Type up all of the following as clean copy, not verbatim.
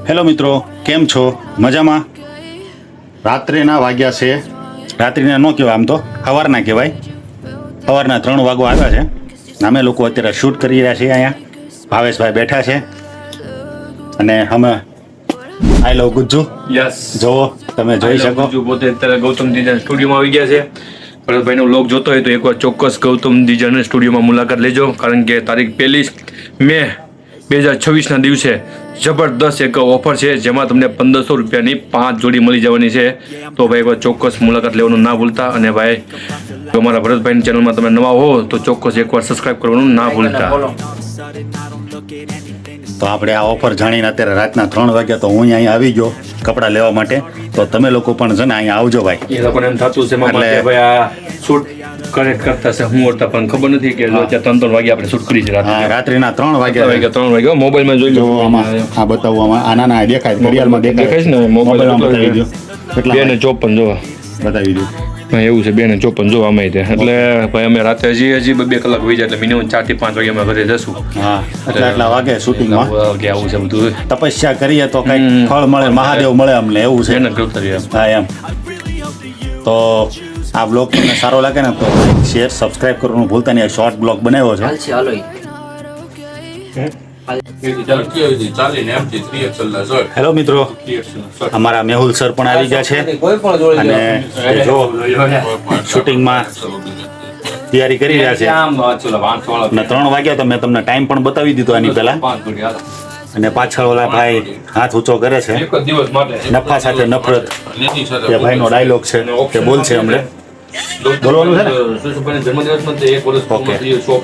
Hello મિત્રો, કેમ છો? મજામાં? રાત્રિના વાગ્યા છે, રાત્રિના ન કહેવાય, આમ તો સવારના કહેવાય. સવારના 3 વાગવા આવ્યા છે. અમે લોકો અત્યારે શૂટ કરી રહ્યા છીએ. અહીંયા ભાવેશભાઈ બેઠા છે અને અમે આઈ લવ ગુજ્જુ. યસ, જોવો, તમે જોઈ શકો. ગુજ્જુ પોતે અત્યારે ગૌતમ ડિઝાઇન સ્ટુડિયોમાં આવી ગયા છે. ભરતભાઈનો વ્લોગ જોતો હોય તો એકવાર ચોક્કસ ગૌતમ ડિઝાઇન સ્ટુડિયોમાં મુલાકાત લેજો, કારણ કે તારીખ 1 મે 2026ના દિવસે જબરદસ્ત એક ઓફર છે, જેમાં તમને 1500 રૂપિયાની 5 જોડી મળી જવાની છે. તો ભાઈ એકવાર ચોક્કસ મુલાકાત લેવાનું ના ભૂલતા. અને ભાઈ જો અમારા ભરતભાઈની ચેનલમાં તમે નવા હો તો ચોક્કસ એકવાર સબસ્ક્રાઇબ કરવાનું ના ભૂલતા. તો આપણે આ ઓફર જાણીને અત્યારે રાતના 3 વાગ્યા તો હું અહીંયા આવી ગયો કપડાં લેવા માટે. તો તમે લોકો પણ છે ને અહીંયા આવજો ભાઈ. એ લોકોને એમ થતું છે મામા કે ભાઈ આ શૂટ કરેક્ટ કરતા છે હું ઓરતા, પણ ખબર નથી કે અત્યારે 3 વાગે આપણે શૂટ કરી છે હા, રાત્રિના 3 વાગ્યા. 3 વાગે મોબાઈલમાં જોઈ લો. આમાં આ બતાવવામાં આ નાના દેખાય, ઘડિયાળમાં દેખાય છે ને, મોબાઈલમાં બતાવી દો. કેટલા 2:54 જોવા બતાવી દો. હા, એવું છે 2:54 જોવા અમે એટલે ભાઈ અમે રાતે હજી 2 કલાક વહી જાય એટલે મિનિમમ 4 થી 5 વાગે અમે ઘરે જશું. હા, આટલા વાગે શૂટિંગમાં કે આવું છે બધું. તપસ્યા કરીએ તો કઈક ફળ મળે, મહાદેવ મળે અમને, એવું છે. મહેનત કરતા રહીએ. હા એમ. તો આ બ્લોગ તમને સારો લાગે ને તો શેર સબસ્ક્રાઇબ કરવાનું ભૂલતા નહીં. શોર્ટ બ્લોગ બનાવ્યો છે. હેલો મિત્રો, અમારા મેહુલ સર પણ આવી ગયા છે અને જો શૂટિંગમાં તૈયારી કરી રહ્યા છે. અને 3 વાગ્યા તો મેં તમને ટાઈમ પણ બતાવી દીધો આની પહેલા. અને પાછળ ઓલા ભાઈ હાથ ઊંચો કરે છે, નફા સાથે નફરત એ ભાઈનો ડાયલોગ છે, તે બોલશે અમને. બોલવાનું છે ને? ઓકે.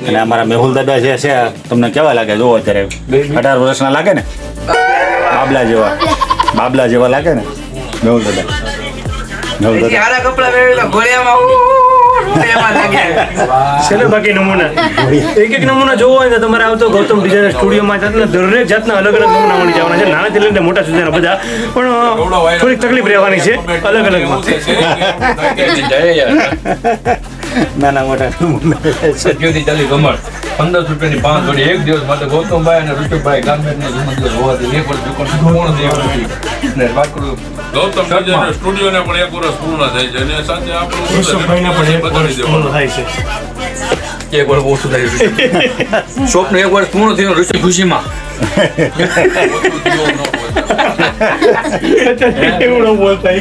અને અમારા મેહુલ દાદા જે છે તમને કેવા લાગે? જોવો અત્યારે 18 વર્ષના લાગે ને, બાબલા જેવા લાગે ને મેહુલ દાદા. મેહુલ દાદા ચલો બાકી નમૂના એક નમૂના જોવો હોય તો તમારે આવતો ગૌતમ ડિઝાઇન સ્ટુડિયોમાં જાતના દરેક જાતના અલગ અલગ નમૂના મળી જવાના છે. નાનાથી લઈને મોટા સુધીના બધા, પણ થોડીક તકલીફ રહેવાની છે અલગ અલગમાં. નાના મોટા 1500 રૂપિયાની 5 જોડી એક દિવસ માટે ગૌતમભાઈ અને ઋષભભાઈ ગામમેટનો જન્મદિવસ હોવાથી એક વર્ષ દુકાન પૂર્ણ થઈ ગઈ. ને વાત કરું ગૌતમ ડિઝાઇન સ્ટુડિયોને પણ 1 વર્ષ પૂર્ણ થાય છે અને સાથે આપણું ઋષભભાઈને પણ એક વર્ષ પૂર્ણ થાય છે. 1 વર્ષ ઓછું થાય. શોપનું 1 વર્ષ પૂર્ણ થયું ઋષભ ખુશીમાં. એવું ન બોલતા